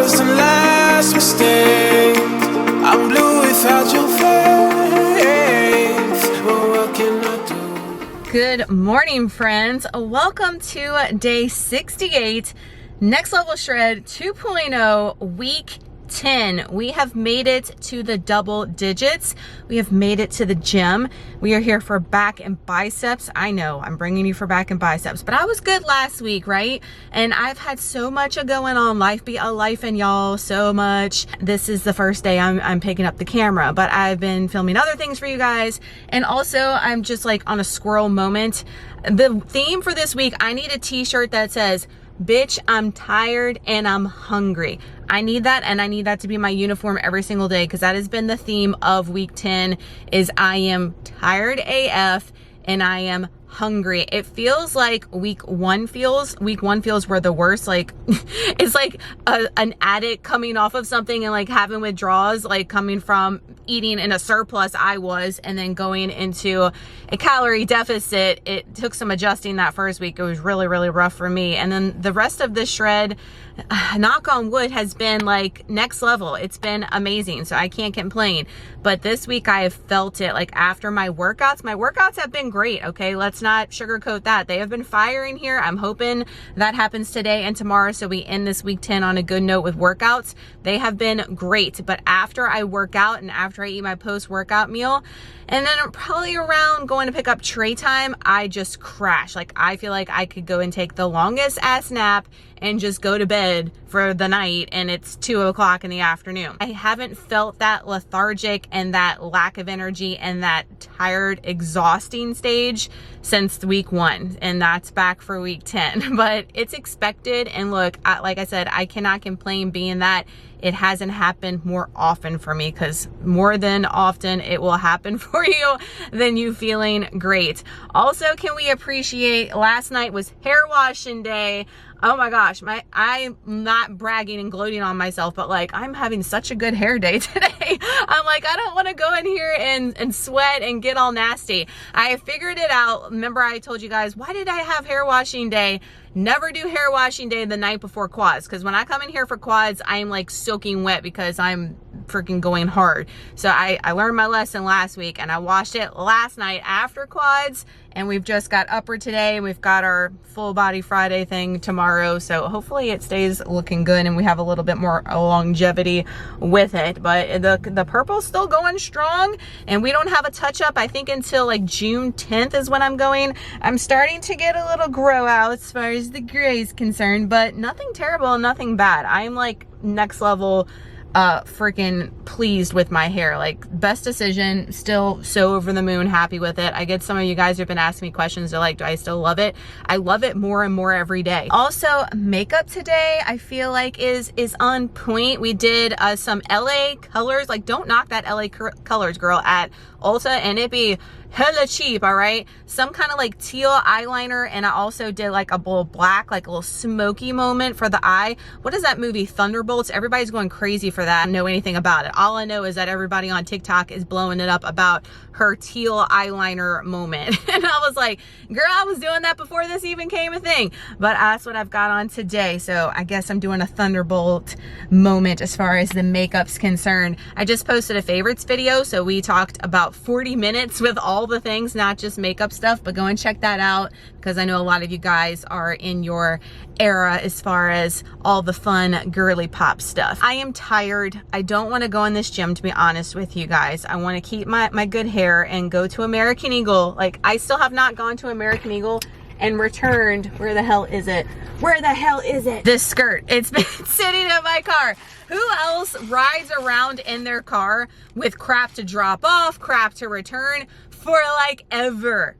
first and last mistake. I'm blue without your face. But what can I do? Good morning, friends. Welcome to day 68, Next Level Shred 2.0, week 10. We have made it to the double digits. We have made it to the gym. We are here for back and biceps. I know I'm bringing you for back and biceps, but I was good last week, right? And I've had so much going on. Life be a life, and y'all, so much. This is the first day I'm picking up the camera, but I've been filming other things for you guys. And also I'm just like on a squirrel moment. The theme for this week, I need a t-shirt that says, "Bitch, I'm tired and I'm hungry." I need that, and I need that to be my uniform every single day, because that has been the theme of week 10 is I am tired AF and I am hungry. It feels like week one feels were the worst. Like it's like an addict coming off of something and like having withdrawals, like coming from eating in a surplus I was, and then going into a calorie deficit. It took some adjusting that first week. It was really rough for me, and then the rest of this shred, knock on wood, has been like next level. It's been amazing, so I can't complain. But this week I have felt it. Like after my workouts have been great. Okay, let's not sugarcoat that. They have been firing here. I'm hoping that happens today and tomorrow, so we end this week 10 on a good note with workouts. They have been great, but after I work out and after I eat my post-workout meal, and then probably around going to pick up tray time, I just crash. Like I feel like I could go and take the longest ass nap and just go to bed for the night, and it's 2 o'clock in the afternoon. I haven't felt that lethargic and that lack of energy and that tired, exhausting stage since week 1, and that's back for week 10. But it's expected, and look, like I said, I cannot complain, being that it hasn't happened more often for me, because more than often it will happen for you than you feeling great. Also, can we appreciate last night was hair washing day. Oh my gosh, I'm not bragging and gloating on myself, but like I'm having such a good hair day today. I'm like, I don't want to go in here and sweat and get all nasty. I figured it out. Remember I told you guys, why did I have hair washing day? Never do hair washing day the night before quads, because when I come in here for quads, I'm like soaking wet because I'm freaking going hard. So I learned my lesson last week, and I washed it last night after quads, and we've just got upper today, and we've got our full body Friday thing tomorrow. So hopefully it stays looking good and we have a little bit more longevity with it. But the purple's still going strong, and we don't have a touch up, I think, until like June 10th is when I'm going. I'm starting to get a little grow out as far as the gray is concerned, but nothing terrible, nothing bad. I'm like next level freaking pleased with my hair. Like best decision, still so over the moon happy with it. I get some of you guys who've been asking me questions. They're like, do I still love it? I love it more and more every day. Also, makeup today I feel like is on point. We did some LA colors. Like don't knock that LA colors, girl, at Ulta, and it be hella cheap. All right, some kind of like teal eyeliner, and I also did like a little black, like a little smoky moment for the eye. What is that movie, Thunderbolts? Everybody's going crazy for that. I don't know anything about it. All I know is that everybody on TikTok is blowing it up about her teal eyeliner moment. And I was like, girl, I was doing that before this even came a thing. But that's what I've got on today, so I guess I'm doing a Thunderbolt moment as far as the makeup's concerned. I just posted a favorites video, so we talked about 40 minutes with all the things, not just makeup stuff, but go and check that out, because I know a lot of you guys are in your era as far as all the fun girly pop stuff. I am tired. I don't want to go in this gym, to be honest with you guys. I want to keep my good hair and go to American Eagle. Like I still have not gone to American Eagle and returned, where the hell is it? Where the hell is it? This skirt. It's been sitting in my car. Who else rides around in their car with crap to drop off, crap to return for like ever?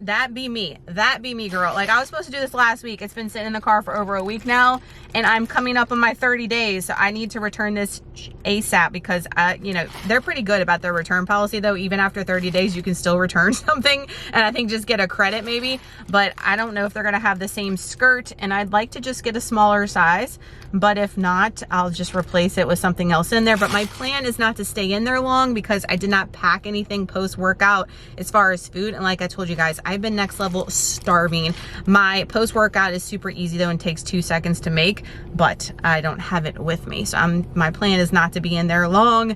That be me. That be me, girl. Like I was supposed to do this last week. It's been sitting in the car for over a week now, and I'm coming up on my 30 days. So I need to return this ASAP, because you know, they're pretty good about their return policy though. Even after 30 days, you can still return something, and I think just get a credit maybe. But I don't know if they're gonna have the same skirt, and I'd like to just get a smaller size. but if not, I'll just replace it with something else in there. But my plan is not to stay in there long because I did not pack anything post-workout as far as food. And like I told you guys, I've been next level starving. My post-workout is super easy though and takes 2 seconds to make, but I don't have it with me. So my plan is not to be in there long,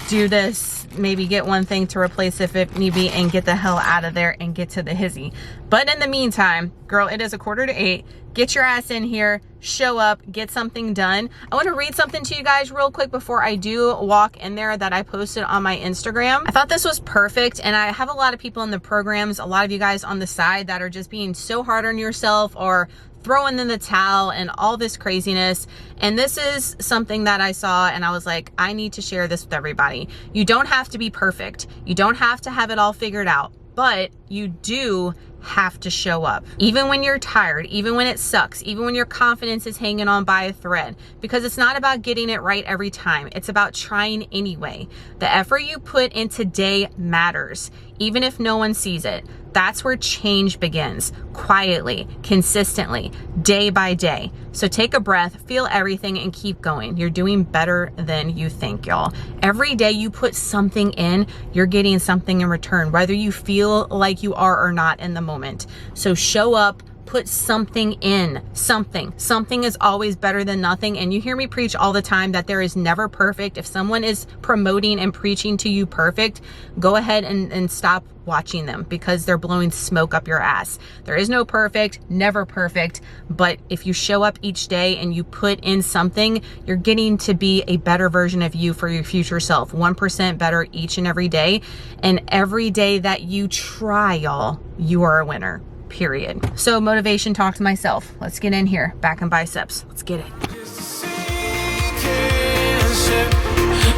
do this, maybe get one thing to replace if it need be, and get the hell out of there and get to the hizzy. But in the meantime, girl, it is 7:45. Get your ass in here, show up, get something done. I want to read something to you guys real quick before I do walk in there that I posted on my Instagram. I thought this was perfect, and I have a lot of people in the programs, a lot of you guys on the side that are just being so hard on yourself or throwing in the towel and all this craziness. And this is something that I saw and I was like, I need to share this with everybody. You don't have to be perfect. You don't have to have it all figured out, but you do have to show up. Even when you're tired, even when it sucks, even when your confidence is hanging on by a thread, because it's not about getting it right every time. It's about trying anyway. The effort you put in today matters, even if no one sees it. That's where change begins, quietly, consistently, day by day. So take a breath, feel everything, and keep going. You're doing better than you think, y'all. Every day you put something in, you're getting something in return, whether you feel like you are or not in the moment. So show up, put something in, something is always better than nothing. And you hear me preach all the time that there is never perfect. If someone is promoting and preaching to you perfect, go ahead and stop watching them, because they're blowing smoke up your ass. There is no perfect, never perfect, but if you show up each day and you put in something, you're getting to be a better version of you for your future self, 1% better each and every day. And every day that you try, y'all, you are a winner. Period. So motivation talk to myself. Let's get in here. Back and biceps. Let's get it.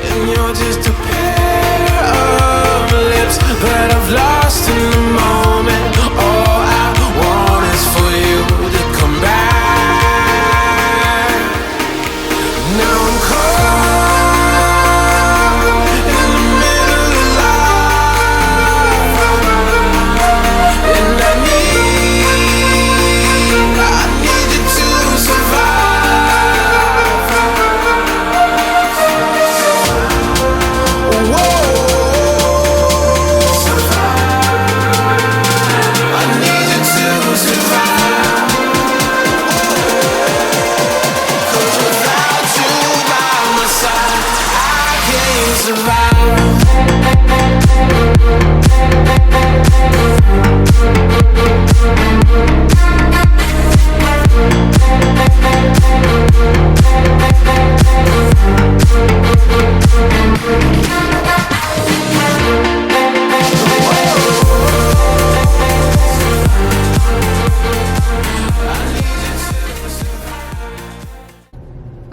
And you're just a pair of lips that I've lost in the moment. All I want is for you to come back. Now I'm caught in the middle of life, and I need you to survive. Whoa, I need you to survive. 'Cause without you by my side, I can't survive.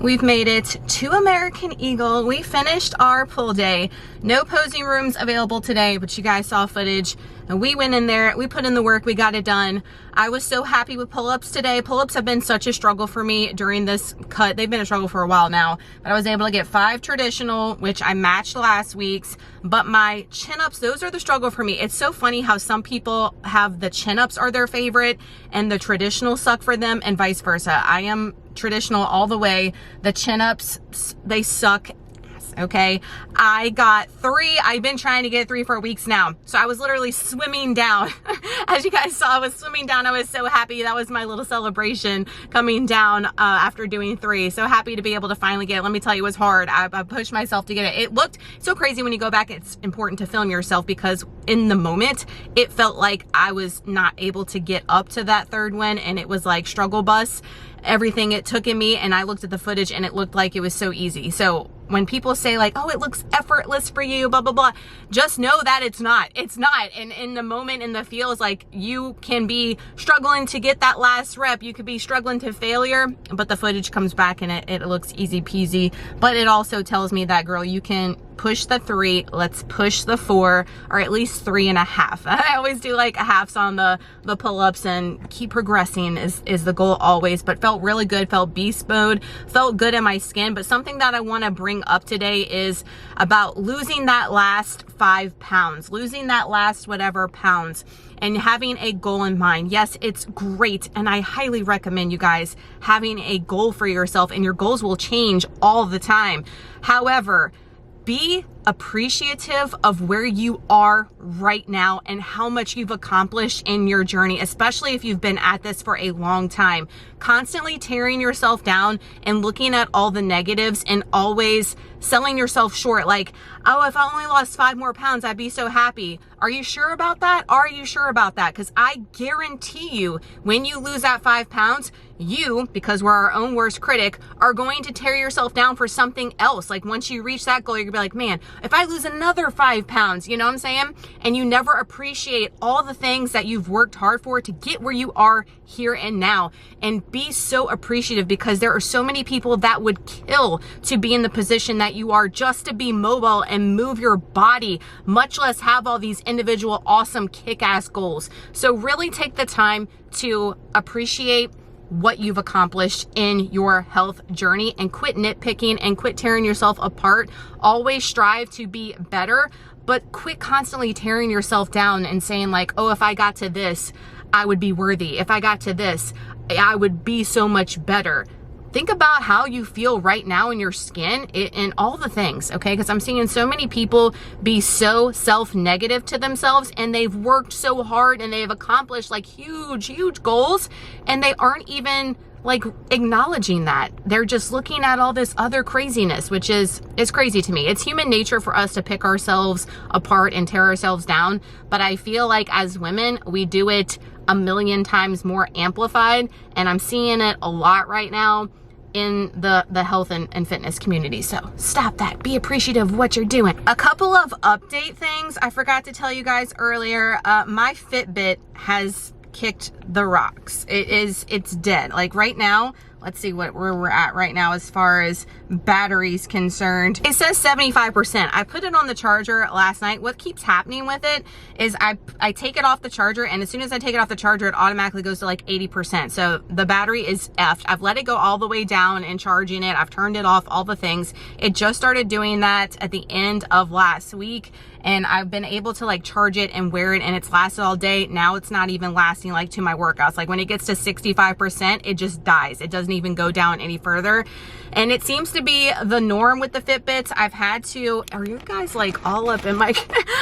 We've made it to American Eagle. We finished our pull day. No posing rooms available today, but you guys saw footage and we went in there, we put in the work, we got it done. I was so happy with pull-ups today. Pull-ups have been such a struggle for me during this cut. They've been a struggle for a while now, but I was able to get 5 traditional, which I matched last week's. But my chin-ups, those are the struggle for me. It's so funny how some people have the chin-ups are their favorite and the traditional suck for them, and vice versa. I am traditional all the way. The chin-ups, they suck. Okay, I got 3. I've been trying to get 3 for weeks now. So I was literally swimming down. As you guys saw, I was swimming down. I was so happy. That was my little celebration coming down after doing 3. So happy to be able to finally get it. Let me tell you, it was hard. I pushed myself to get it. It looked so crazy when you go back. It's important to film yourself because in the moment, it felt like I was not able to get up to that 3rd one, and it was like struggle bus. Everything it took in me, and I looked at the footage and it looked like it was so easy. So when people say like, oh, it looks effortless for you, blah, blah, blah, just know that it's not. It's not. And in the moment, in the feels, like you can be struggling to get that last rep. You could be struggling to failure, but the footage comes back and it looks easy peasy. But it also tells me that, girl, you can push the 3, let's push the 4, or at least 3.5. I always do like halves on the pull-ups, and keep progressing is the goal always. But felt really good, felt beast mode, felt good in my skin. But something that I want to bring up today is about losing that last 5 pounds, losing that last whatever pounds, and having a goal in mind. Yes, it's great, and I highly recommend you guys having a goal for yourself, and your goals will change all the time. However, be appreciative of where you are right now and how much you've accomplished in your journey, especially if you've been at this for a long time. Constantly tearing yourself down and looking at all the negatives and always selling yourself short, like, oh, if I only lost 5 more pounds, I'd be so happy. Are you sure about that? Are you sure about that? Because I guarantee you, when you lose that 5 pounds, you, because we're our own worst critic, are going to tear yourself down for something else. Like, once you reach that goal, you're gonna be like, man, if I lose another 5 pounds, you know what I'm saying? And you never appreciate all the things that you've worked hard for to get where you are here and now. And be so appreciative, because there are so many people that would kill to be in the position that you are, just to be mobile and move your body, much less have all these individual awesome kick-ass goals. So really take the time to appreciate what you've accomplished in your health journey, and quit nitpicking and quit tearing yourself apart. Always strive to be better, but quit constantly tearing yourself down and saying like, oh, if I got to this, I would be worthy. If I got to this, I would be so much better. Think about how you feel right now in your skin and all the things, okay? Because I'm seeing so many people be so self-negative to themselves, and they've worked so hard and they've accomplished like huge goals, and they aren't even like acknowledging that. They're just looking at all this other craziness, which is crazy to me. It's human nature for us to pick ourselves apart and tear ourselves down. But I feel like as women, we do it a million times more amplified. And I'm seeing it a lot right now in the health and fitness community. So stop that. Be appreciative of what you're doing. A couple of update things I forgot to tell you guys earlier. My Fitbit has kicked the rocks. It's dead. Like right now, let's see where we're at right now as far as batteries concerned. It says 75%. I put it on the charger last night. What keeps happening with it is I take it off the charger, and as soon as I take it off the charger, it automatically goes to like 80%. So the battery is effed. I've let it go all the way down and charging it. I've turned it off, all the things. It just started doing that at the end of last week, and I've been able to like charge it and wear it, and it's lasted all day. Now it's not even lasting like to my workouts. Like when it gets to 65%, it just dies. It doesn't even go down any further. And it seems to be the norm with the Fitbits. I've had to, are you guys like all up in my,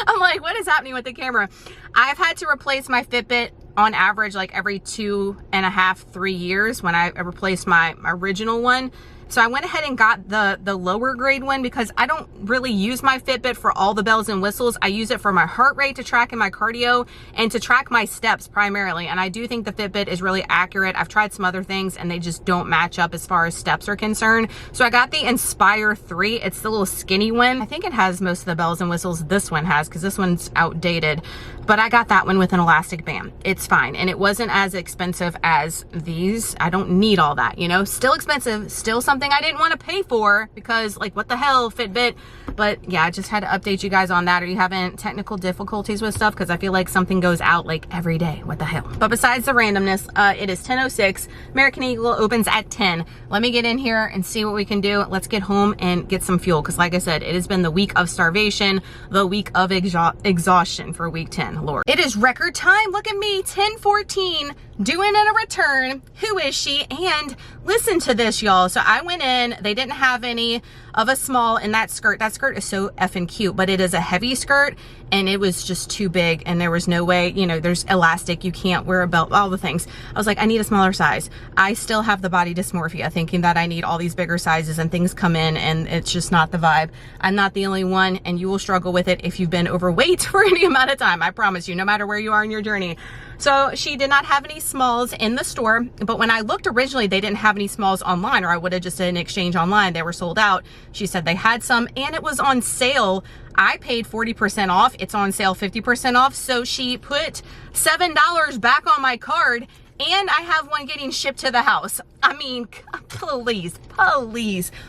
I'm like, what is happening with the camera? I've had to replace my Fitbit on average like every 2.5, 3 years when I replaced my original one. So I went ahead and got the lower grade one, because I don't really use my Fitbit for all the bells and whistles. I use it for my heart rate to track in my cardio and to track my steps primarily. And I do think the Fitbit is really accurate. I've tried some other things and they just don't match up as far as steps are concerned. So I got the Inspire 3. It's the little skinny one. I think it has most of the bells and whistles this one has, because this one's outdated. But I got that one with an elastic band. It's fine. And it wasn't as expensive as these. I don't need all that, you know? Still expensive, still something I didn't want to pay for, because like what the hell, Fitbit. But yeah, I just had to update you guys on that. Are you having technical difficulties with stuff? Because I feel like something goes out like every day. What the hell? But besides the randomness, it is 10:06. American Eagle opens at 10. Let me get in here and see what we can do. Let's get home and get some fuel, because like I said, it has been the week of starvation, the week of exhaustion for week 10. Lord, it is record time. Look at me, 10:14, doing a return. Who is she? And listen to this, y'all. So I went in, they didn't have any of a small in that skirt. That skirt is so effing cute, but it is a heavy skirt, and it was just too big, and there was no way, you know, there's elastic, you can't wear a belt, all the things. I was like, I need a smaller size. I still have the body dysmorphia, thinking that I need all these bigger sizes, and things come in and it's just not the vibe. I'm not the only one, and you will struggle with it if you've been overweight for any amount of time. I promise you, no matter where you are in your journey. So she did not have any smalls in the store, but when I looked originally, they didn't have any smalls online, or I would have just did an exchange online. They were sold out. She said they had some, and it was on sale. I paid 40% off. It's on sale 50% off. So she put $7 back on my card, and I have one getting shipped to the house. I mean, please,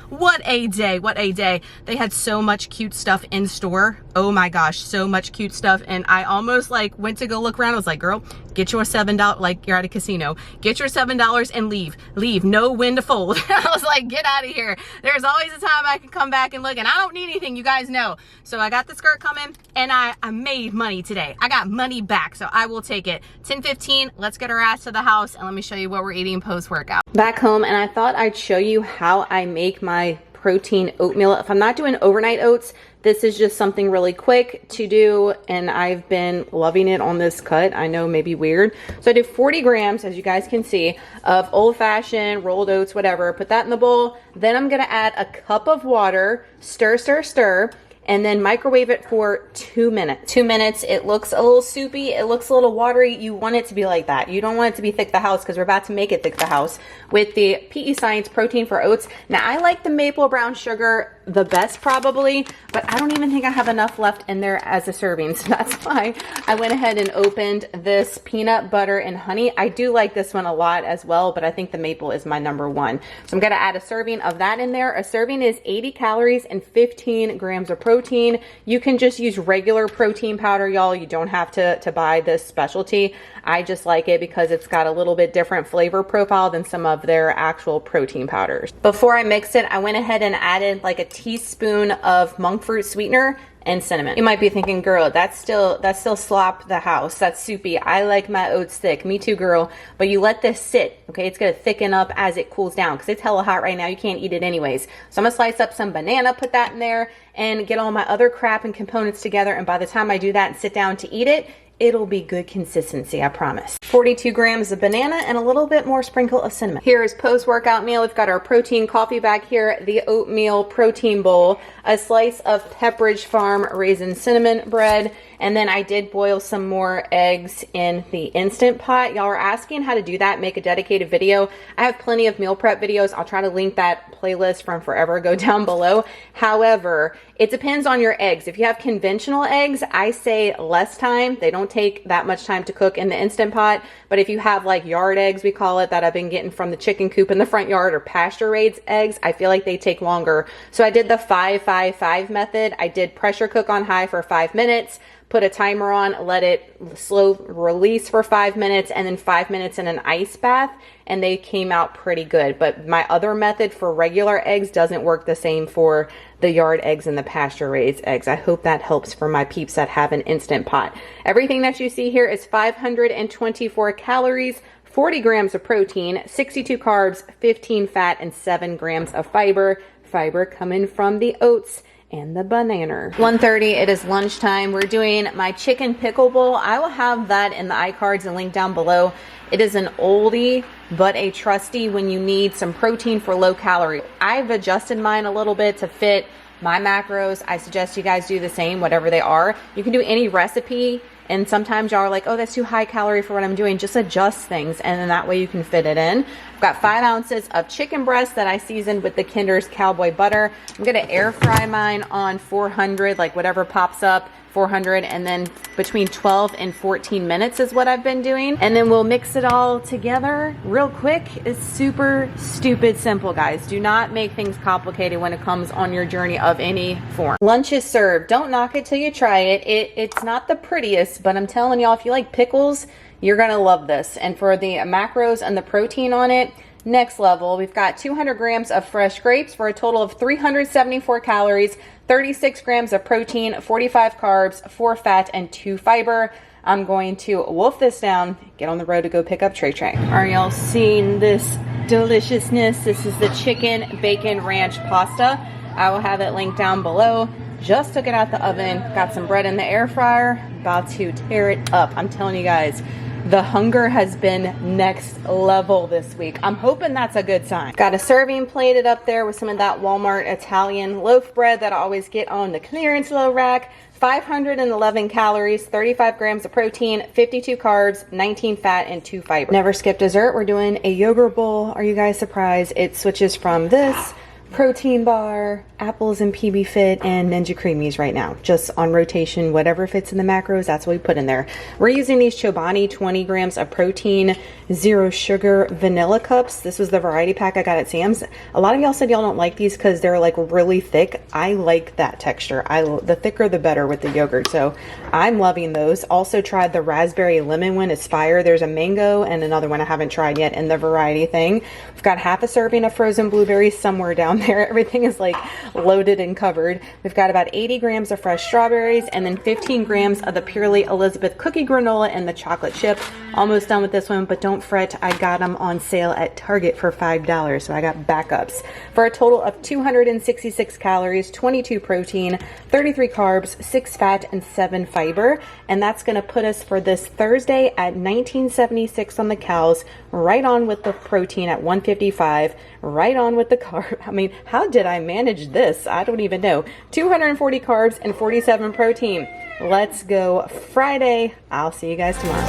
what a day, what a day. They had so much cute stuff in store. Oh my gosh, so much cute stuff. And I almost like went to go look around. I was like, girl, get your $7, like you're at a casino, get your $7 and leave, know when to fold. I was like, get out of here. There's always a time I can come back and look, and I don't need anything, you guys know. So I got the skirt coming, and I made money today. I got money back, so I will take it. 10:15, let's get our ass to the house, and let me show you what we're eating post-workout. Back home, and I thought I'd show you how I make my protein oatmeal. If I'm not doing overnight oats, this is just something really quick to do, and I've been loving it on this cut. I know, maybe weird. So I did 40 grams, as you guys can see, of old-fashioned rolled oats, whatever. Put that in the bowl. Then I'm gonna add a cup of water, stir, and then microwave it for 2 minutes. 2 minutes, it looks a little soupy, it looks a little watery. You want it to be like that. You don't want it to be thick the house, because we're about to make it thick the house with the PE Science protein for oats. Now, I like the maple brown sugar the best probably, but I don't even think I have enough left in there as a serving. So that's why I went ahead and opened this peanut butter and honey. I do like this one a lot as well, but I think the maple is my #1. So I'm gonna add a serving of that in there. A serving is 80 calories and 15 grams of protein. You can just use regular protein powder, y'all. You don't have to buy this specialty. I just like it because it's got a little bit different flavor profile than some of their actual protein powders. Before I mixed it, I went ahead and added like a teaspoon of monk fruit sweetener and cinnamon. You might be thinking, girl, that's still slop the house. That's soupy. I like my oats thick. Me too, girl. But you let this sit, okay? It's gonna thicken up as it cools down, because it's hella hot right now. You can't eat it anyways. So I'm gonna slice up some banana, put that in there, and get all my other crap and components together. And by the time I do that and sit down to eat it, it'll be good consistency, I promise. 42 grams of banana and a little bit more sprinkle of cinnamon. Here is post-workout meal. We've got our protein coffee back here, the oatmeal protein bowl, a slice of Pepperidge Farm raisin cinnamon bread, and then I did boil some more eggs in the Instant Pot. Y'all are asking how to do that, make a dedicated video. I have plenty of meal prep videos. I'll try to link that playlist from forever ago down below. However, it depends on your eggs. If you have conventional eggs, I say less time. They don't take that much time to cook in the Instant Pot. But if you have like yard eggs, we call it, that I've been getting from the chicken coop in the front yard, or pasture raised eggs, I feel like they take longer. So I did the 5-5-5 method. I did pressure cook on high for 5 minutes, put a timer on, let it slow release for 5 minutes, and then 5 minutes in an ice bath, and they came out pretty good. But my other method for regular eggs doesn't work the same for the yard eggs and the pasture raised eggs. I hope that helps for my peeps that have an Instant Pot. Everything that you see here is 524 calories, 40 grams of protein, 62 carbs, 15 fat, and 7 grams of fiber. Fiber coming from the oats and the banana. 1:30, it is lunchtime. We're doing my chicken pickle bowl. I will have that in the iCards and link down below. It is an oldie, but a trusty when you need some protein for low calorie. I've adjusted mine a little bit to fit my macros. I suggest you guys do the same, whatever they are. You can do any recipe, and sometimes y'all are like, oh, that's too high calorie for what I'm doing. Just adjust things, and then that way you can fit it in. I've got 5 ounces of chicken breast that I seasoned with the Kinder's Cowboy butter. I'm gonna air fry mine on 400, like whatever pops up, 400, and then between 12 and 14 minutes is what I've been doing. And then we'll mix it all together real quick. It's super stupid simple, guys. Do not make things complicated when it comes on your journey of any form. Lunch is served. Don't knock it till you try it. It's not the prettiest, but I'm telling y'all, if you like pickles, you're gonna love this. And for the macros and the protein on it, next level. We've got 200 grams of fresh grapes for a total of 374 calories, 36 grams of protein, 45 carbs, 4 fat, and 2 fiber. I'm going to wolf this down, get on the road to go pick up Trey Trey. Are y'all seeing this deliciousness? This is the chicken bacon ranch pasta. I will have it linked down below. Just took it out the oven, got some bread in the air fryer, about to tear it up. I'm telling you guys, the hunger has been next level this week. I'm hoping that's a good sign. Got a serving plated up there with some of that Walmart Italian loaf bread that I always get on the clearance low rack. 511 calories, 35 grams of protein, 52 carbs, 19 fat, and 2 fiber. Never skip dessert. We're doing a yogurt bowl. Are you guys surprised? It switches from this protein bar, apples and PB Fit, and Ninja Creamies right now. Just on rotation, whatever fits in the macros, that's what we put in there. We're using these Chobani 20 grams of protein, 0 sugar vanilla cups. This was the variety pack I got at Sam's. A lot of y'all said y'all don't like these because they're like really thick. I like that texture. The thicker the better with the yogurt. So I'm loving those. Also tried the raspberry lemon one, Aspire. There's a mango and another one I haven't tried yet in the variety thing. We've got half a serving of frozen blueberries somewhere down there. Everything is like loaded and covered. We've got about 80 grams of fresh strawberries and then 15 grams of the Purely Elizabeth cookie granola and the chocolate chip. Almost done with this one, but don't fret, I got them on sale at Target for $5, so I got backups. For a total of 266 calories, 22 protein, 33 carbs, 6 fat, and 7 fiber. And that's gonna put us for this Thursday at 1976 on the cows, right on with the protein at 155, right on with the carb. I mean, how did I manage this? I don't even know. 240 carbs and 47 protein. Let's go Friday. I'll see you guys tomorrow.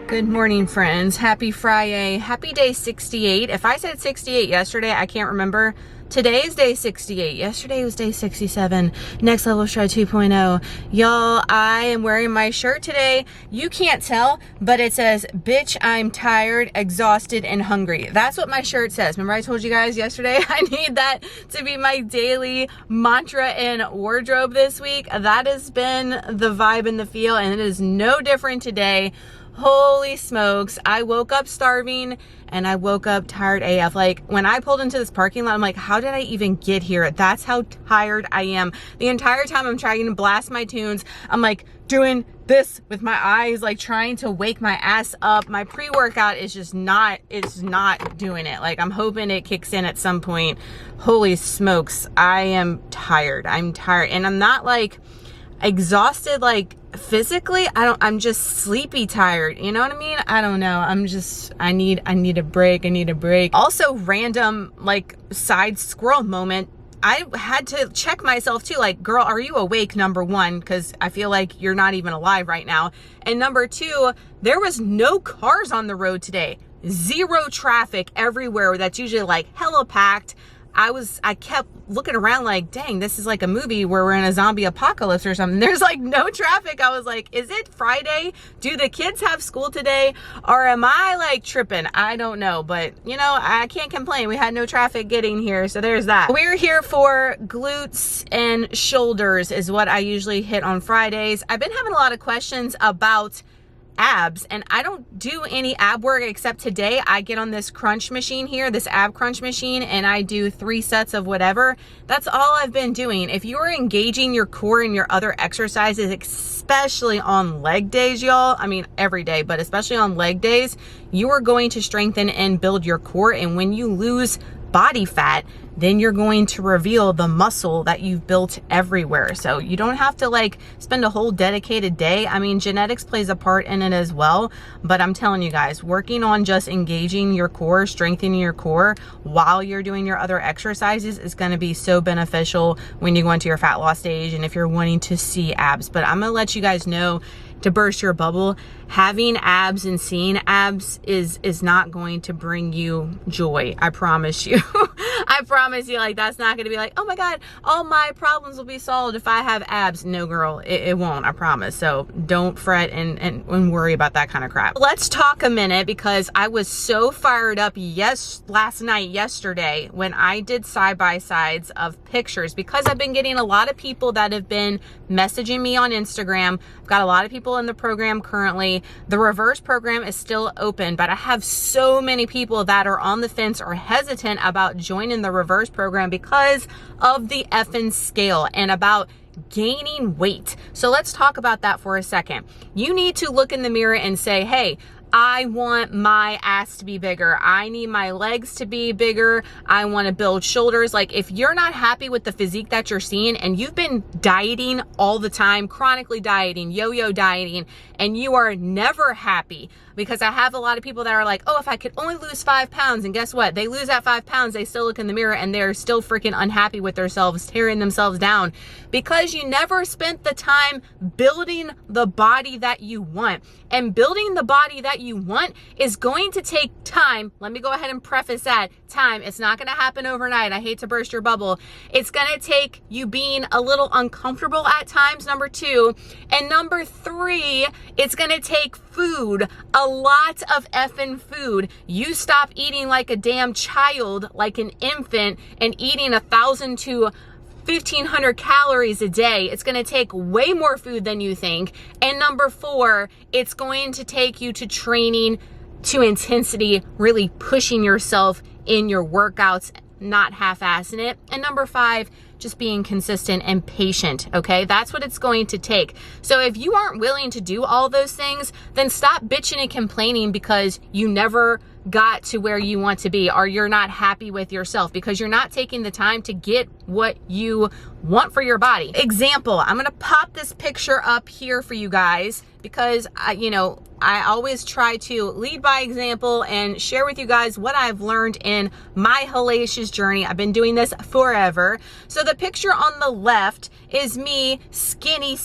Good morning, friends. Happy Friday. Happy day 68. If I said 68 yesterday, I can't remember. Today is day 68. Yesterday was day 67. Next Level Shred 2.0. Y'all, I am wearing my shirt today. You can't tell, but it says, "Bitch, I'm tired, exhausted, and hungry." That's what my shirt says. Remember I told you guys yesterday I need that to be my daily mantra and wardrobe this week? That has been the vibe and the feel, and it is no different today. Holy smokes, I woke up starving and I woke up tired AF. Like when I pulled into this parking lot, I'm like, how did I even get here? That's how tired I am. The entire time I'm trying to blast my tunes, I'm like doing this with my eyes, like trying to wake my ass up. My pre-workout is just not, it's not doing it. Like I'm hoping it kicks in at some point. Holy smokes, I am tired. I'm tired and I'm not like exhausted like physically. I'm just sleepy tired, you know what I mean? I don't know. I need a break. I need a break. Also, random like side squirrel moment, I had to check myself too, like, girl, are you awake? Number one, because I feel like you're not even alive right now. And number two, there was no cars on the road today. Zero traffic everywhere. That's usually like hella packed. I kept looking around like, dang, this is like a movie where we're in a zombie apocalypse or something. There's like no traffic. I was like, is it Friday? Do the kids have school today? Or am I like tripping? I don't know, but you know, I can't complain. We had no traffic getting here. So there's that. We're here for glutes and shoulders is what I usually hit on Fridays. I've been having a lot of questions about abs, and I don't do any ab work except today I get on this crunch machine here, this ab crunch machine, and I do 3 sets of whatever. That's all I've been doing. If you are engaging your core in your other exercises, especially on leg days, y'all, I mean every day, but especially on leg days, you are going to strengthen and build your core. And when you lose body fat, then you're going to reveal the muscle that you've built everywhere. So you don't have to like spend a whole dedicated day. I mean, genetics plays a part in it as well, but I'm telling you guys, working on just engaging your core, strengthening your core while you're doing your other exercises is going to be so beneficial when you go into your fat loss stage and if you're wanting to see abs. But I'm gonna let you guys know, to burst your bubble, having abs and seeing abs is not going to bring you joy. I promise you. I promise you, like, that's not going to be like, oh my God, all my problems will be solved if I have abs. No, girl, it won't, I promise. So don't fret and worry about that kind of crap. Let's talk a minute, because I was so fired up yesterday when I did side-by-sides of pictures, because I've been getting a lot of people that have been messaging me on Instagram. I've got a lot of people in the program currently. The reverse program is still open, but I have so many people that are on the fence or hesitant about joining the reverse program because of the effing scale and about gaining weight. So let's talk about that for a second. You need to look in the mirror and say, hey, I want my ass to be bigger. I need my legs to be bigger. I want to build shoulders. Like, if you're not happy with the physique that you're seeing and you've been dieting all the time, chronically dieting, yo-yo dieting, and you are never happy, because I have a lot of people that are like, oh, if I could only lose 5 pounds, and guess what? They lose that 5 pounds, they still look in the mirror and they're still freaking unhappy with themselves, tearing themselves down, because you never spent the time building the body that you want. And building the body that you want is going to take time. Let me go ahead and preface that. Time. It's not going to happen overnight. I hate to burst your bubble. It's going to take you being a little uncomfortable at times, number 2. And number 3, it's going to take food, a lot of effing food. You stop eating like a damn child, like an infant, and eating 1,000 to 1,500 calories a day. It's going to take way more food than you think. And number 4, it's going to take you to training to intensity, really pushing yourself in your workouts, not half-assing it. And number 5, just being consistent and patient, okay? That's what it's going to take. So if you aren't willing to do all those things, then stop bitching and complaining because you never got to where you want to be, or you're not happy with yourself because you're not taking the time to get what you want for your body. Example, I'm gonna pop this picture up here for you guys because I always try to lead by example and share with you guys what I've learned in my hellacious journey. I've been doing this forever. So the picture on the left is me skinny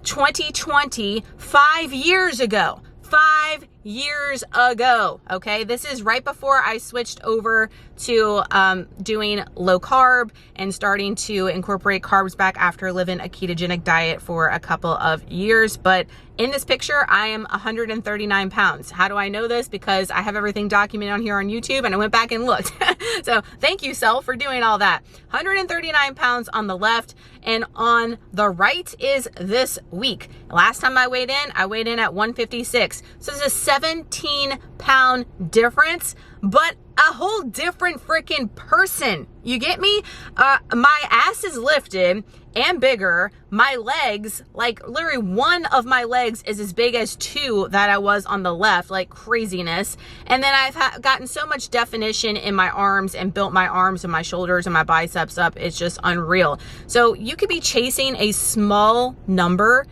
2020, 5 years ago. 5 years ago, okay? This is right before I switched over to doing low carb and starting to incorporate carbs back after living a ketogenic diet for a couple of years. But in this picture, I am 139 pounds. How do I know this? Because I have everything documented on here on YouTube and I went back and looked. So thank you, self, for doing all that. 139 pounds on the left, and on the right is this week. Last time I weighed in at 156. So it's a 17-pound difference, but a whole different freaking person. You get me? My ass is lifted and bigger. My legs, like literally one of my legs is as big as 2 that I was on the left, like craziness. And then I've gotten so much definition in my arms and built my arms and my shoulders and my biceps up. It's just unreal. So you could be chasing a small number,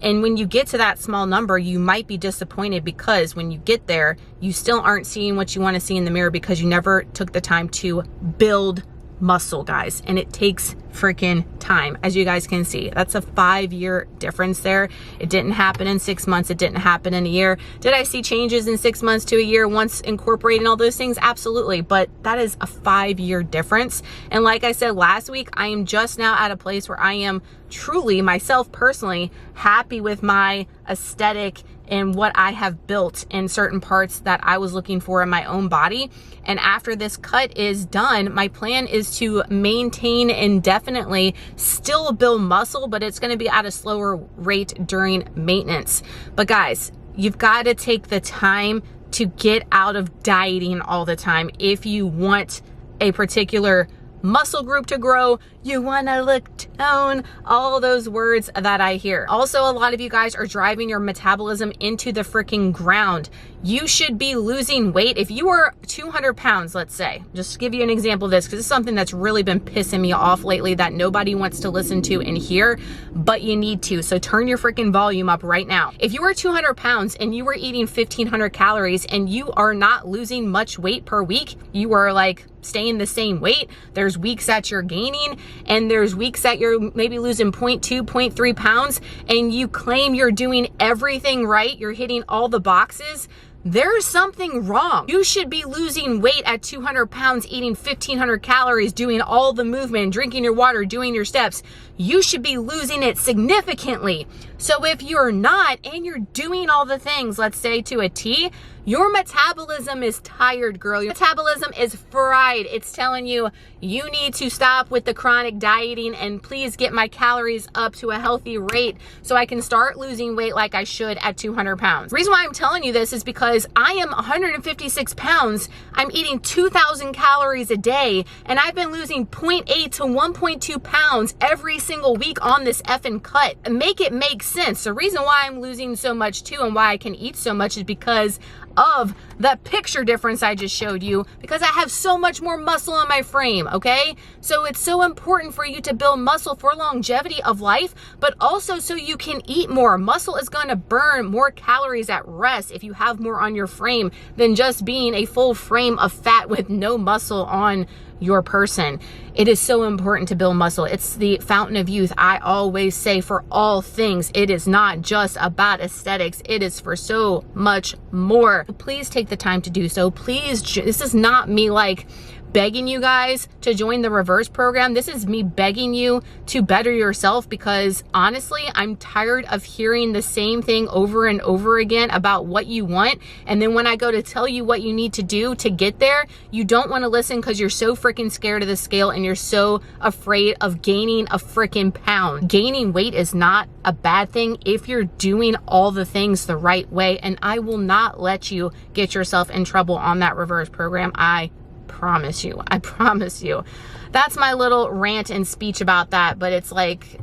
and when you get to that small number, you might be disappointed because when you get there, you still aren't seeing what you want to see in the mirror because you never took the time to build muscle, guys. And it takes freaking time, as you guys can see. That's a 5-year difference there. It didn't happen in 6 months. It didn't happen in a year. Did I see changes in 6 months to a year once incorporating all those things? Absolutely. But that is a 5-year difference. And like I said last week, I am just now at a place where I am truly, myself personally, happy with my aesthetic and what I have built in certain parts that I was looking for in my own body. And after this cut is done, my plan is to maintain indefinitely, still build muscle, but it's going to be at a slower rate during maintenance. But guys, you've got to take the time to get out of dieting all the time. If you want a particular muscle group to grow, you want to look tone, all those words that I hear. Also, a lot of you guys are driving your metabolism into the freaking ground. You should be losing weight. If you are 200 pounds, let's say, just to give you an example of this, because it's something that's really been pissing me off lately that nobody wants to listen to and hear, but you need to. So turn your freaking volume up right now. If you are 200 pounds and you were eating 1,500 calories and you are not losing much weight per week, you are like staying the same weight. There's weeks that you're gaining and there's weeks that you're maybe losing 0.2, 0.3 pounds, and you claim you're doing everything right, you're hitting all the boxes. There's something wrong. You should be losing weight at 200 pounds, eating 1,500 calories, doing all the movement, drinking your water, doing your steps. You should be losing it significantly. So if you're not, and you're doing all the things, let's say to a T, your metabolism is tired, girl. Your metabolism is fried. It's telling you, you need to stop with the chronic dieting and please get my calories up to a healthy rate so I can start losing weight like I should at 200 pounds. The reason why I'm telling you this is because I am 156 pounds. I'm eating 2,000 calories a day, and I've been losing 0.8 to 1.2 pounds every single week on this effing cut. Make it make sense. The reason why I'm losing so much too and why I can eat so much is because of the picture difference I just showed you, because I have so much more muscle on my frame, okay? So it's so important for you to build muscle for longevity of life, but also so you can eat more. Muscle is going to burn more calories at rest if you have more on your frame than just being a full frame of fat with no muscle on your person. It is so important to build muscle. It's the fountain of youth. I always say, for all things, it is not just about aesthetics. It is for so much more. Please take the time to do so. Please, this is not me like begging you guys to join the reverse program. This is me begging you to better yourself, because honestly, I'm tired of hearing the same thing over and over again about what you want. And then when I go to tell you what you need to do to get there, you don't want to listen because you're so freaking scared of the scale and you're so afraid of gaining a freaking pound. Gaining weight is not a bad thing if you're doing all the things the right way. And I will not let you get yourself in trouble on that reverse program. I promise you. I promise you. That's my little rant and speech about that. But it's like,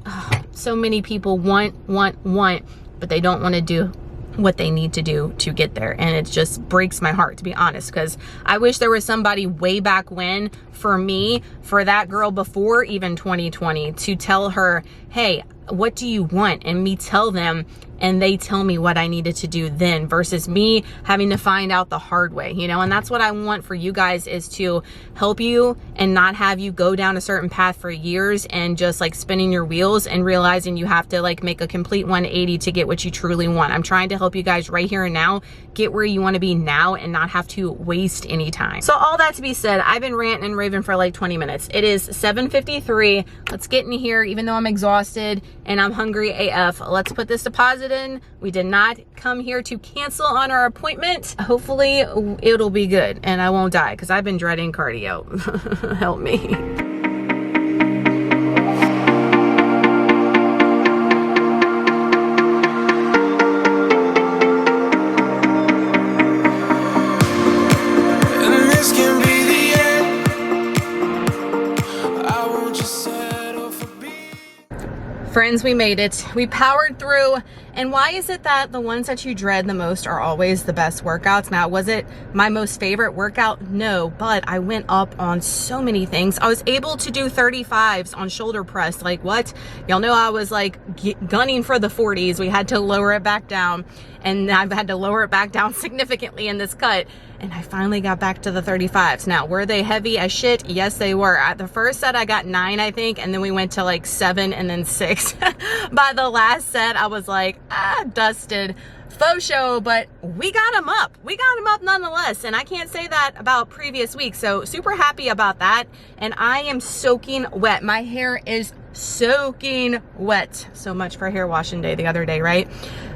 so many people want, but they don't want to do what they need to do to get there. And it just breaks my heart, to be honest, because I wish there was somebody way back when for me, for that girl before even 2020, to tell her, hey, what do you want? And me tell them, and they tell me what I needed to do then, versus me having to find out the hard way, you know? And that's what I want for you guys, is to help you and not have you go down a certain path for years and just like spinning your wheels and realizing you have to like make a complete 180 to get what you truly want. I'm trying to help you guys right here and now get where you want to be now and not have to waste any time. So all that to be said, I've been ranting and raving for like 20 minutes. It is 7:53. Let's get in here, even though I'm exhausted and I'm hungry AF. Let's put this deposit in. We did not come here to cancel on our appointment. Hopefully it'll be good and I won't die, because I've been dreading cardio. Help me. Friends, we made it. We powered through. And why is it that the ones that you dread the most are always the best workouts? Now, was it my most favorite workout? No, but I went up on so many things. I was able to do 35s on shoulder press. Like, what? Y'all know I was like gunning for the 40s. We had to lower it back down, and I've had to lower it back down significantly in this cut. And I finally got back to the 35s. Now, were they heavy as shit? Yes, they were. At the first set, I got 9, I think, and then we went to like 7 and then 6. By the last set, I was like, dusted. Faux show, but we got them up. We got them up nonetheless, and I can't say that about previous weeks, so super happy about that. And I am soaking wet. My hair is soaking wet. So much for hair washing day the other day, right?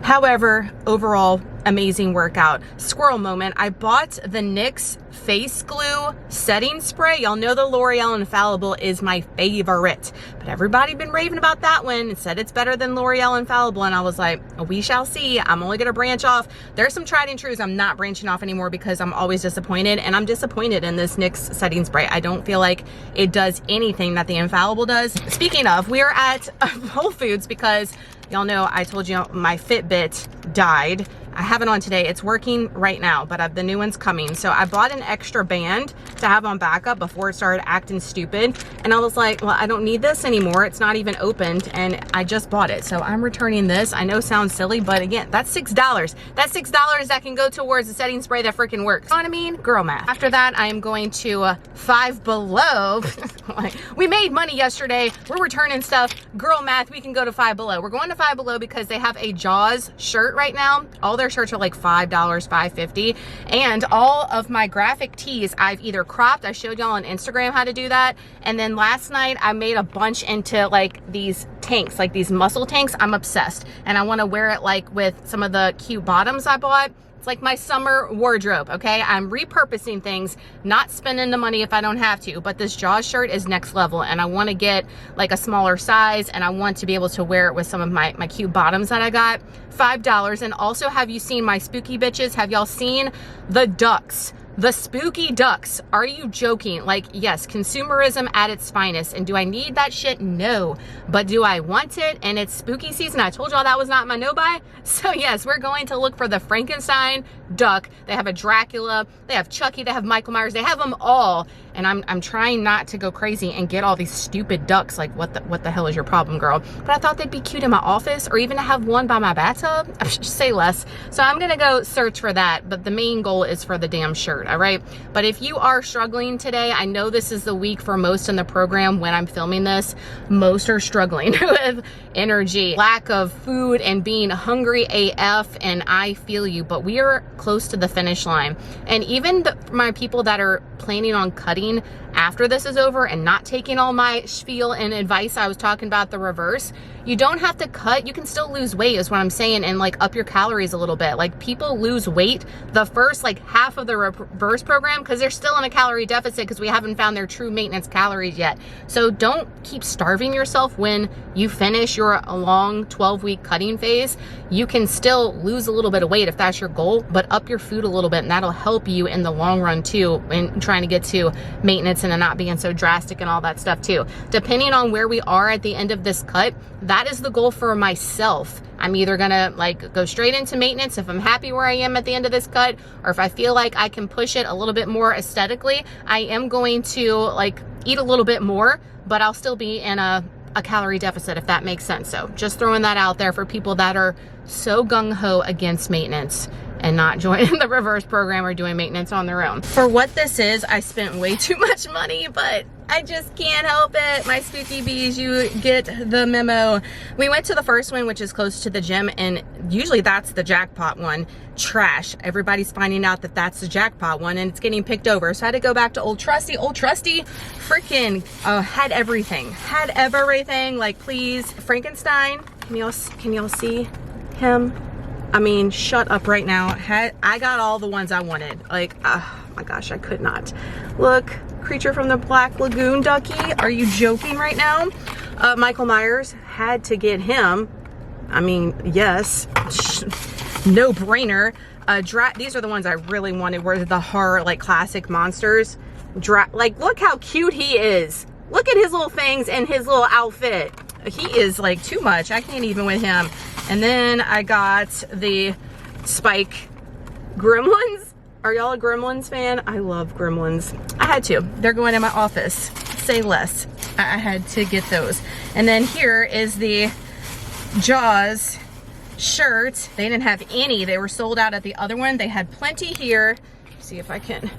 However, overall, amazing workout. Squirrel moment. I bought the NYX face glue setting spray. Y'all know the L'Oreal Infallible is my favorite, but everybody been raving about that one and said it's better than L'Oreal Infallible, and I was like, we shall see. I'm only gonna branch off. There's some tried and trues I'm not branching off anymore because I'm always disappointed, and I'm disappointed in this NYX setting spray. I don't feel like it does anything that the Infallible does. Speaking of, we are at Whole Foods because y'all know I told you my Fitbit died. I have it on today. It's working right now, but the new one's coming. So I bought an extra band to have on backup before it started acting stupid. And I was like, well, I don't need this anymore. It's not even opened, and I just bought it. So I'm returning this. I know it sounds silly, but again, that's $6. That's $6 that can go towards the setting spray that freaking works. You know what I mean? Girl math. After that, I am going to Five Below. We made money yesterday. We're returning stuff. Girl math, we can go to Five Below. We're going to Five Below because they have a Jaws shirt right now. All their shirts are like $5, $5.50. And all of my graphic tees, I've either cropped. I showed y'all on Instagram how to do that. And then last night I made a bunch into like these tanks, like these muscle tanks. I'm obsessed. And I want to wear it like with some of the cute bottoms I bought. It's like my summer wardrobe, okay? I'm repurposing things, not spending the money if I don't have to, but this Jaws shirt is next level, and I want to get like a smaller size, and I want to be able to wear it with some of my cute bottoms that I got. $5. And also, have you seen my spooky bitches? Have y'all seen the ducks? The spooky ducks. Are you joking? Like, yes, consumerism at its finest. And do I need that shit? No. But do I want it? And it's spooky season. I told y'all that was not my no-buy. So yes, we're going to look for the Frankenstein duck. They have a Dracula. They have Chucky. They have Michael Myers. They have them all. And I'm trying not to go crazy and get all these stupid ducks. Like, what the hell is your problem, girl? But I thought they'd be cute in my office, or even to have one by my bathtub. I should say less. So I'm gonna go search for that. But the main goal is for the damn shirt. All right. But if you are struggling today, I know this is the week for most in the program when I'm filming this. Most are struggling with energy, lack of food, and being hungry AF. And I feel you, but we are close to the finish line. And even my people that are planning on cutting after this is over and not taking all my spiel and advice I was talking about, the reverse, you don't have to cut. You can still lose weight is what I'm saying, and like up your calories a little bit. Like, people lose weight the first like half of the reverse program because they're still in a calorie deficit because we haven't found their true maintenance calories yet. So don't keep starving yourself when you finish your long 12-week cutting phase. You can still lose a little bit of weight if that's your goal, but up your food a little bit, and that'll help you in the long run too in trying to get to maintenance and not being so drastic and all that stuff too. Depending on where we are at the end of this cut, that is the goal for myself. I'm either gonna like go straight into maintenance if I'm happy where I am at the end of this cut, or if I feel like I can push it a little bit more aesthetically, I am going to like eat a little bit more, but I'll still be in a calorie deficit, if that makes sense. So just throwing that out there for people that are so gung-ho against maintenance and not joining the reverse program or doing maintenance on their own. For what this is, I spent way too much money, but I just can't help it. My spooky bees, you get the memo. We went to the first one, which is close to the gym, and usually that's the jackpot one. Trash. Everybody's finding out that that's the jackpot one, and it's getting picked over. So I had to go back to Old Trusty. Old Trusty freaking had everything. Had everything. Like, please. Frankenstein. Can y'all see him? I mean, shut up right now. I got all the ones I wanted. Like, oh my gosh, I could not. Look, Creature from the Black Lagoon ducky. Are you joking right now? Michael Myers, had to get him. I mean, yes, no brainer. These are the ones I really wanted, were the horror, like classic monsters. Like, look how cute he is. Look at his little fangs and his little outfit. He is like too much. I can't even with him. And then I got the Spike Gremlins. Are y'all a Gremlins fan? I love Gremlins. I had to. They're going in my office. Say less. I had to get those. And then here is the Jaws shirt. They didn't have any. They were sold out at the other one. They had plenty here. See if I can.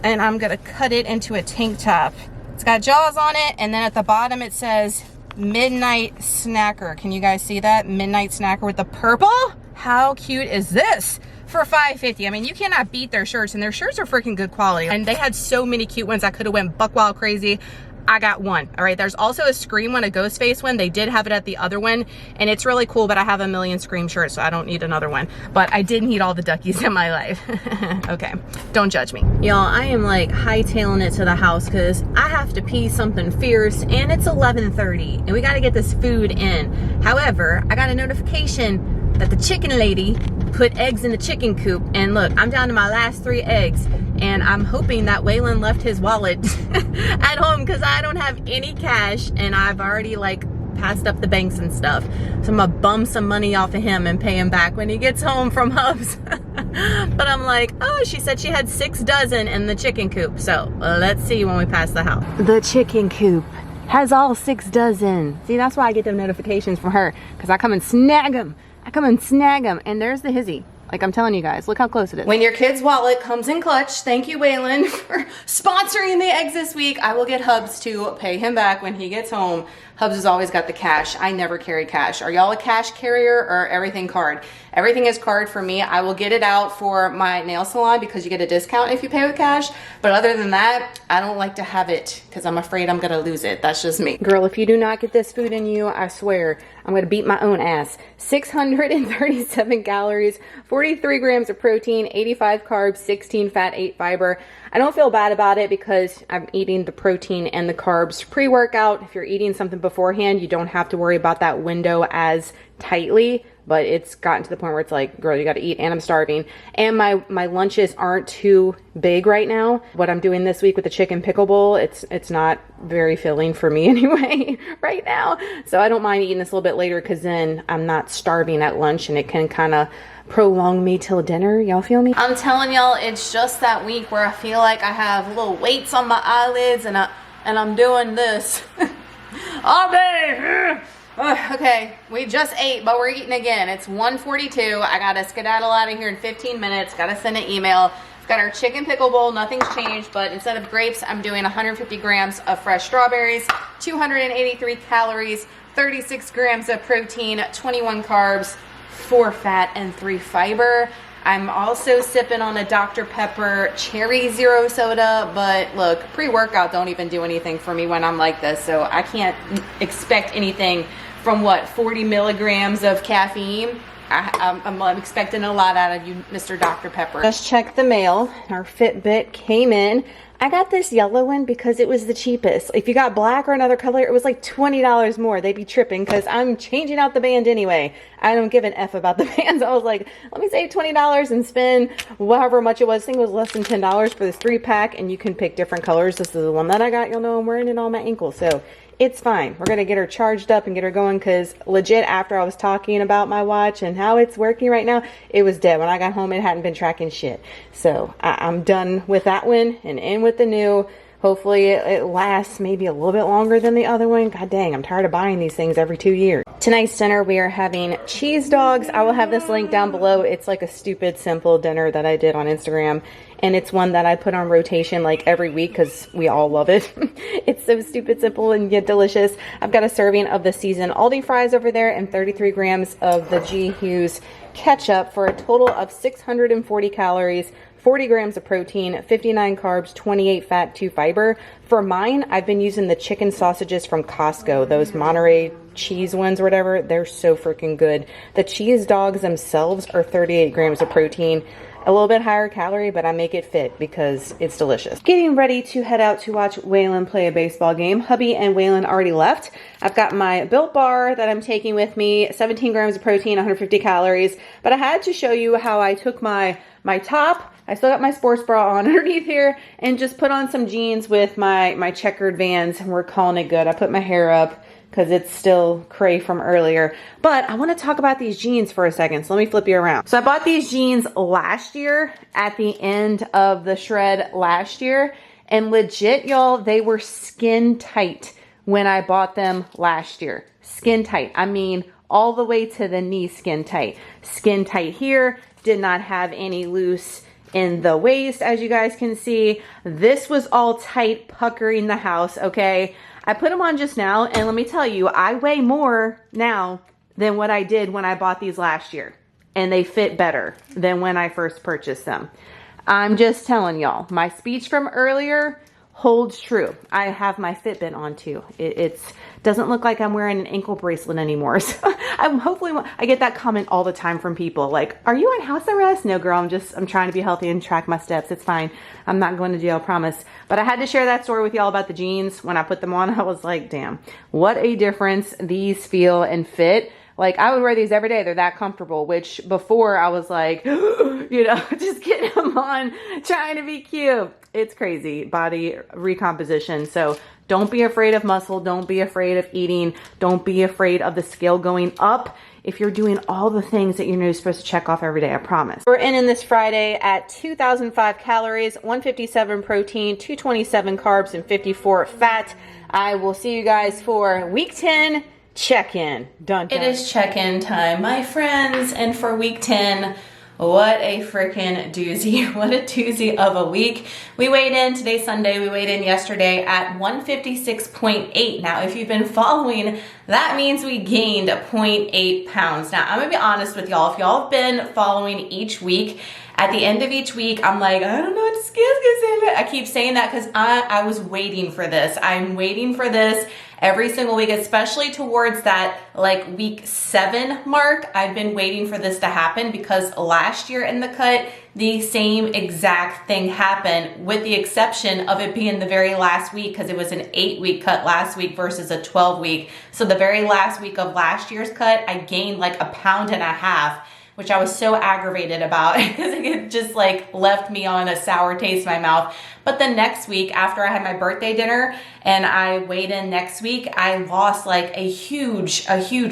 And I'm gonna cut it into a tank top. It's got Jaws on it, and then at the bottom it says Midnight Snacker. Can you guys see that? Midnight Snacker with the purple? How cute is this? For $5.50. I mean, you cannot beat their shirts, and their shirts are freaking good quality. And they had so many cute ones. I could have went buck wild crazy. I got one. All right, there's also a Scream one, a Ghostface one. They did have it at the other one, and it's really cool, but I have a million Scream shirts, so I don't need another one. But I did need all the duckies in my life. Okay, don't judge me. Y'all, I am like hightailing it to the house because I have to pee something fierce, and it's 11:30, and we got to get this food in. However, I got a notification that the chicken lady put eggs in the chicken coop, and look, I'm down to my last 3 eggs, and I'm hoping that Waylon left his wallet at home because I don't have any cash, and I've already like passed up the banks and stuff, so I'm gonna bum some money off of him and pay him back when he gets home from Hubs. But I'm like, oh, she said she had 6 dozen in the chicken coop, so let's see when we pass the house. The chicken coop has all 6 dozen. See, that's why I get them notifications from her, because I come and snag them. And there's the hizzy. Like, I'm telling you guys, look how close it is. When your kid's wallet comes in clutch, thank you, Waylon, for sponsoring the eggs this week. I will get Hubs to pay him back when he gets home. Hubs has always got the cash. I never carry cash. Are y'all a cash carrier or everything card? Everything is card for me. I will get it out for my nail salon because you get a discount if you pay with cash. But other than that, I don't like to have it because I'm afraid I'm gonna lose it. That's just me. Girl, if you do not get this food in you, I swear, I'm gonna beat my own ass. 637 calories, 43 grams of protein, 85 carbs, 16 fat, 8 fiber. I don't feel bad about it because I'm eating the protein and the carbs pre-workout. If you're eating something beforehand, you don't have to worry about that window as tightly. but it's gotten to the point where it's like, girl, you got to eat, and I'm starving. And my lunches aren't too big right now. What I'm doing this week with the chicken pickle bowl, it's not very filling for me anyway right now. So I don't mind eating this a little bit later, because then I'm not starving at lunch, and it can kind of prolong me till dinner. Y'all feel me? I'm telling y'all, it's just that week where I feel like I have little weights on my eyelids, and I'm doing this all day. Okay, we just ate, but we're eating again. It's 1:42. I gotta skedaddle out of here in 15 minutes. Gotta send an email. It's got our chicken pickle bowl. Nothing's changed, but instead of grapes, I'm doing 150 grams of fresh strawberries, 283 calories, 36 grams of protein, 21 carbs, 4 fat, and 3 fiber. I'm also sipping on a Dr. Pepper Cherry Zero soda, but look, pre-workout don't even do anything for me when I'm like this, so I can't expect anything from what, 40 milligrams of caffeine. I'm expecting a lot out of you, Mr. Dr. Pepper. Just checked the mail. Our Fitbit came in. I got this yellow one because it was the cheapest. If you got black or another color, it was like $20 more. They'd be tripping because I'm changing out the band anyway. I don't give an F about the bands. I was like, let me save $20 and spend however much it was. I think it was less than $10 for this 3-pack, and you can pick different colors. This is the one that I got. You'll know I'm wearing it on my ankle, so it's fine. We're gonna get her charged up and get her going, because legit, after I was talking about my watch and how it's working right now, it was dead. When I got home, it hadn't been tracking shit. So I'm done with that one and in with the new. Hopefully it lasts maybe a little bit longer than the other one. God dang, I'm tired of buying these things every 2 years. Tonight's dinner, we are having cheese dogs. I will have this link down below. It's like a stupid simple dinner that I did on Instagram, and it's one that I put on rotation like every week because we all love it. It's so stupid simple and yet delicious. I've got a serving of the seasoned Aldi fries over there and 33 grams of the G. Hughes ketchup for a total of 640 calories, 40 grams of protein, 59 carbs, 28 fat, 2 fiber. For mine, I've been using the chicken sausages from Costco, those Monterey cheese ones or whatever. They're so freaking good. The cheese dogs themselves are 38 grams of protein. A little bit higher calorie, but I make it fit because it's delicious. Getting ready to head out to watch Waylon play a baseball game. Hubby and Waylon already left. I've got my Built Bar that I'm taking with me, 17 grams of protein, 150 calories. But I had to show you how I took my top, I still got my sports bra on underneath here, and just put on some jeans with my checkered Vans, and we're calling it good. I put my hair up because it's still cray from earlier. But I want to talk about these jeans for a second, so let me flip you around. So I bought these jeans last year at the end of the shred last year, and legit, y'all, they were skin tight when I bought them last year. Skin tight. I mean, all the way to the knee skin tight. Skin tight here, did not have any loose in the waist, as you guys can see. This was all tight, puckering the house, okay? I put them on just now, and let me tell you, I weigh more now than what I did when I bought these last year. And they fit better than when I first purchased them. I'm just telling y'all, my speech from earlier holds true. I have my Fitbit on too. It doesn't look like I'm wearing an ankle bracelet anymore. So I get that comment all the time from people like, are you on house arrest? No girl, I'm trying to be healthy and track my steps. It's fine. I'm not going to jail, promise. But I had to share that story with y'all about the jeans. When I put them on, I was like, damn, what a difference these feel and fit. Like, I would wear these every day. They're that comfortable, which before I was like, you know, just getting them on, trying to be cute. It's crazy, body recomposition. So don't be afraid of muscle. Don't be afraid of eating. Don't be afraid of the scale going up if you're doing all the things that you're supposed to check off every day, I promise. We're in this Friday at 2,005 calories, 157 protein, 227 carbs, and 54 fat. I will see you guys for week 10. Check-in. Done. It is check-in time, my friends, and for week 10, what a freaking doozy. What a doozy of a week. We weighed in, today's Sunday, we weighed in yesterday at 156.8. Now, if you've been following, that means we gained 0.8 pounds. Now, I'm gonna be honest with y'all. If y'all have been following each week, at the end of each week, I'm like, I don't know what to say. I keep saying that because I was waiting for this. I'm waiting for this every single week, especially towards that like week 7 mark. I've been waiting for this to happen because last year in the cut, the same exact thing happened, with the exception of it being the very last week, because it was an 8-week cut last week versus a 12-week. So the very last week of last year's cut, I gained like 1.5 pounds, which I was so aggravated about because it just like left me on a sour taste in my mouth. But the next week, after I had my birthday dinner and I weighed in next week, I lost like a huge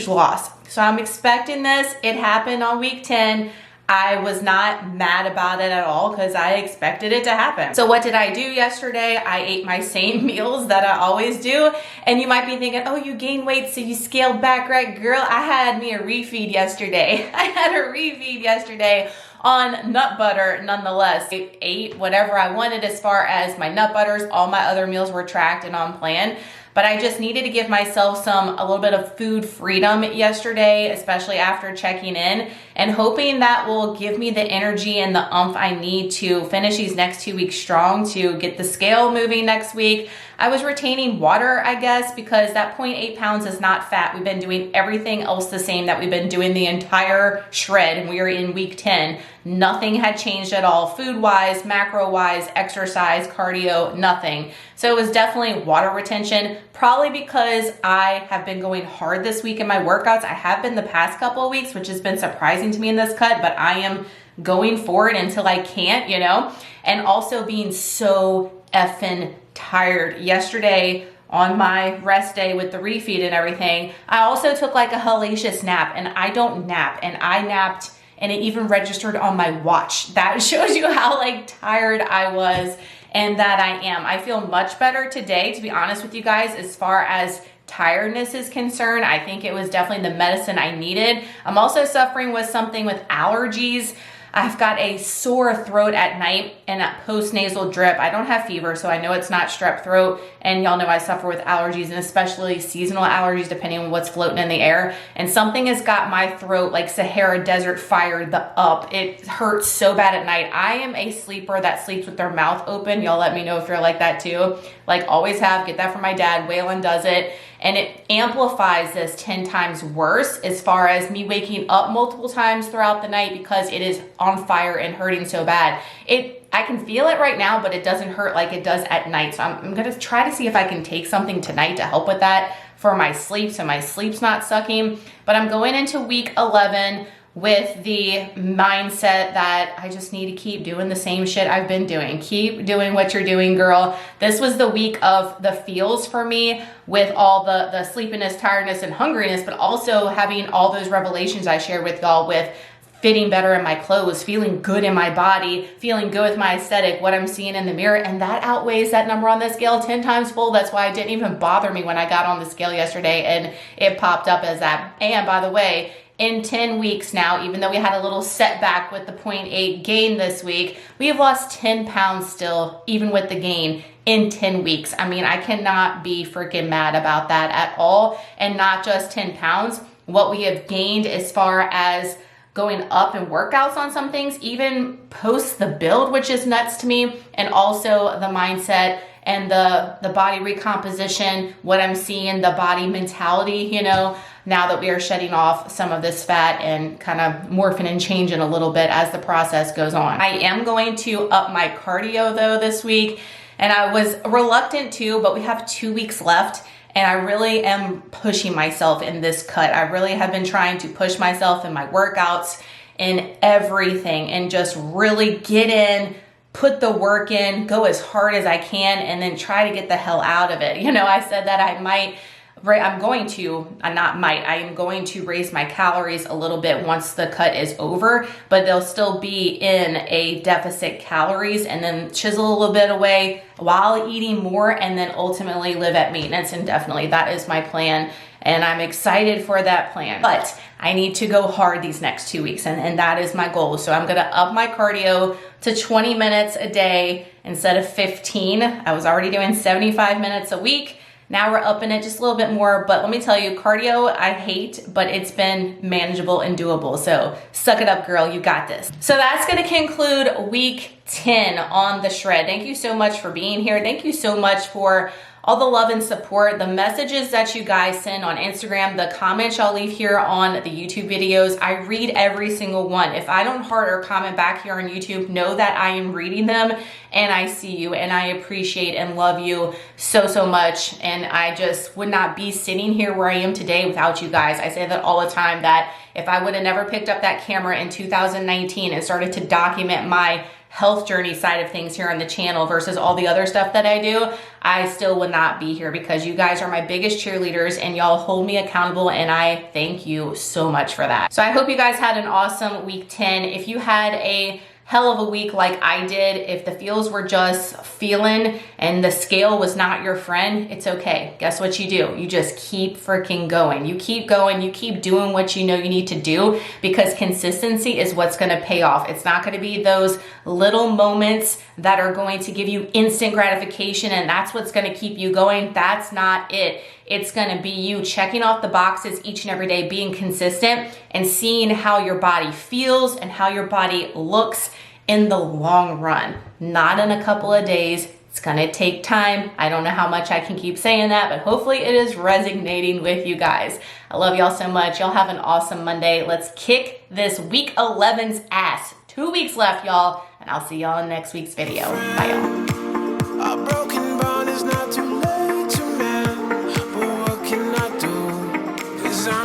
loss. So I'm expecting this. It happened on week 10. I was not mad about it at all because I expected it to happen. So what did I do yesterday? I ate my same meals that I always do. And you might be thinking, oh, you gained weight, so you scaled back, right? Girl, I had me a refeed yesterday. I had a refeed yesterday on nut butter nonetheless. I ate whatever I wanted as far as my nut butters. All my other meals were tracked and on plan. But I just needed to give myself a little bit of food freedom yesterday, especially after checking in, and hoping that will give me the energy and the oomph I need to finish these next 2 weeks strong, to get the scale moving next week. I was retaining water, I guess, because that 0.8 pounds is not fat. We've been doing everything else the same that we've been doing the entire shred, and we are in week 10. Nothing had changed at all, food-wise, macro-wise, exercise, cardio, nothing. So it was definitely water retention, probably because I have been going hard this week in my workouts. I have been the past couple of weeks, which has been surprising to me in this cut, but I am going for it until I can't, you know? And also being so effing tired. Yesterday, on my rest day with the refeed and everything, I also took like a hellacious nap, and I don't nap, and I napped and it even registered on my watch. That shows you how like tired I was and that I am. I feel much better today, to be honest with you guys, as far as tiredness is concerned. I think it was definitely the medicine I needed. I'm also suffering with something with allergies. I've got a sore throat at night and a post-nasal drip. I don't have fever, so I know it's not strep throat. And y'all know I suffer with allergies, and especially seasonal allergies, depending on what's floating in the air. And something has got my throat like Sahara Desert fired up. It hurts so bad at night. I am a sleeper that sleeps with their mouth open. Y'all let me know if you're like that too. Like always have, get that from my dad. Waylon does it. And it amplifies this 10 times worse as far as me waking up multiple times throughout the night because it is on fire and hurting so bad. I can feel it right now, but it doesn't hurt like it does at night. So I'm gonna try to see if I can take something tonight to help with that for my sleep, so my sleep's not sucking. But I'm going into week 11 with the mindset that I just need to keep doing the same shit I've been doing. Keep doing what you're doing, girl. This was the week of the feels for me, with all the sleepiness, tiredness, and hungriness, but also having all those revelations I shared with y'all, with fitting better in my clothes, feeling good in my body, feeling good with my aesthetic, what I'm seeing in the mirror, and that outweighs that number on the scale 10 times full. That's why it didn't even bother me when I got on the scale yesterday and it popped up as that. And by the way, in 10 weeks now, even though we had a little setback with the 0.8 gain this week, we have lost 10 pounds still, even with the gain in 10 weeks. I mean, I cannot be freaking mad about that at all. And not just 10 pounds, what we have gained as far as going up in workouts on some things, even post the build, which is nuts to me, and also the mindset and the body recomposition, what I'm seeing, the body mentality, you know, now that we are shedding off some of this fat and kind of morphing and changing a little bit as the process goes on. I am going to up my cardio though this week, and I was reluctant to, but we have 2 weeks left. And I really am pushing myself in this cut. I really have been trying to push myself in my workouts, in everything, and just really get in, put the work in, go as hard as I can, and then try to get the hell out of it. You know, I said that I am going to raise my calories a little bit once the cut is over, but they'll still be in a deficit calories, and then chisel a little bit away while eating more, and then ultimately live at maintenance indefinitely. That is my plan, and I'm excited for that plan. But I need to go hard these next 2 weeks, and that is my goal. So I'm gonna up my cardio to 20 minutes a day instead of 15. I was already doing 75 minutes a week. Now we're upping it just a little bit more, but let me tell you, cardio I hate, but it's been manageable and doable. So suck it up, girl, you got this. So that's gonna conclude week 10 on the shred. Thank you so much for being here. Thank you so much for all the love and support, the messages that you guys send on Instagram, the comments y'all leave here on the YouTube videos. I read every single one. If I don't heart or comment back here on YouTube, know that I am reading them and I see you and I appreciate and love you so, so much. And I just would not be sitting here where I am today without you guys. I say that all the time, that if I would have never picked up that camera in 2019 and started to document my health journey side of things here on the channel versus all the other stuff that I do, I still would not be here, because you guys are my biggest cheerleaders and y'all hold me accountable, and I thank you so much for that. So I hope you guys had an awesome week 10. If you had a hell of a week like I did, if the feels were just feeling and the scale was not your friend, it's okay. Guess what you do? You just keep freaking going. You keep going, you keep doing what you know you need to do, because consistency is what's gonna pay off. It's not gonna be those little moments that are going to give you instant gratification and that's what's gonna keep you going. That's not it. It's gonna be you checking off the boxes each and every day, being consistent and seeing how your body feels and how your body looks in the long run, not in a couple of days. It's gonna take time. I don't know how much I can keep saying that, but hopefully it is resonating with you guys. I love y'all so much. Y'all have an awesome Monday. Let's kick this week 11's ass. 2 weeks left, y'all, and I'll see y'all in next week's video. Bye, y'all.